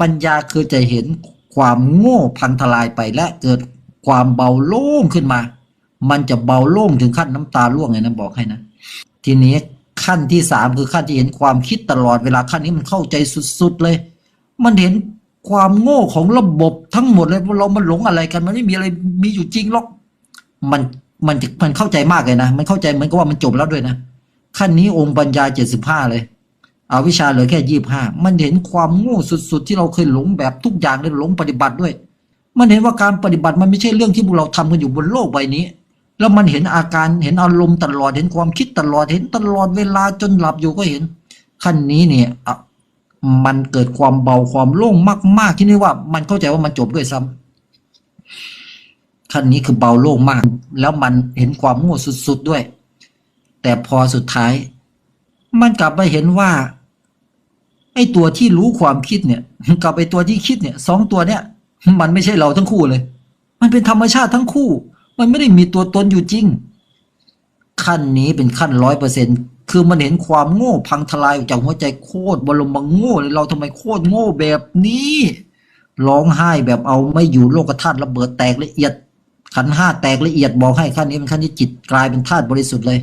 ปัญญาคือจะเห็นความโง่พังทลายไปและเกิดความเบาโล่งขึ้นมามันจะเบาโล่งถึงขั้นน้ำตาร่วงไงนะบอกให้นะทีนี้ขั้นที่สามคือขั้นที่เห็นความคิดตลอดเวลาขั้นนี้มันเข้าใจสุดๆเลยมันเห็นความโง่ของระบบทั้งหมดเลยว่าเรามันหลงอะไรกันมันไม่มีอะไรมีอยู่จริงหรอกมันมันเข้าใจมากเลยนะมันเข้าใจเหมือนกับว่ามันจบแล้วด้วยนะขั้นนี้องค์ปัญญา75เลยอวิชชาเหลือแค่25มันเห็นความโง่สุดๆที่เราเคยหลงแบบทุกอย่างเลยหลงปฏิบัติด้วยมันเห็นว่าการปฏิบัติมันไม่ใช่เรื่องที่พวกเราทำกันอยู่บนโลกใบนี้แล้วมันเห็นอาการเห็นอารมณ์ตลอดเห็นความคิดตลอดเห็นตลอดเวลาจนหลับอยู่ก็เห็นขั้นนี้เนี่ยมันเกิดความเบาความโล่งมากๆที่นี่ว่ามันเข้าใจว่ามันจบด้วยซ้ำขั้นนี้คือเบาโล่งมากแล้วมันเห็นความโง่สุดๆด้วยแต่พอสุดท้ายมันกลับไปเห็นว่าไอ้ตัวที่รู้ความคิดเนี่ยกับไอ้ตัวที่คิดเนี่ยสองตัวเนี่ยมันไม่ใช่เราทั้งคู่เลยมันเป็นธรรมชาติทั้งคู่มันไม่ได้มีตัวตนอยู่จริงขั้นนี้เป็นขั้น100%คือมันเห็นความโง่พังทลายออกจากหัวใจโคตรบรมโง่เลยเราทำไมโคตรโง่แบบนี้ร้องไห้แบบเอาไม่อยู่โลกธาตุระเบิดแตกละเอียดขันธ์ห้าแตกละเอียดบอกให้ขั้นนี้เป็นขั้นที่จิตกลายเป็นธาตุบริสุทธิ์เลย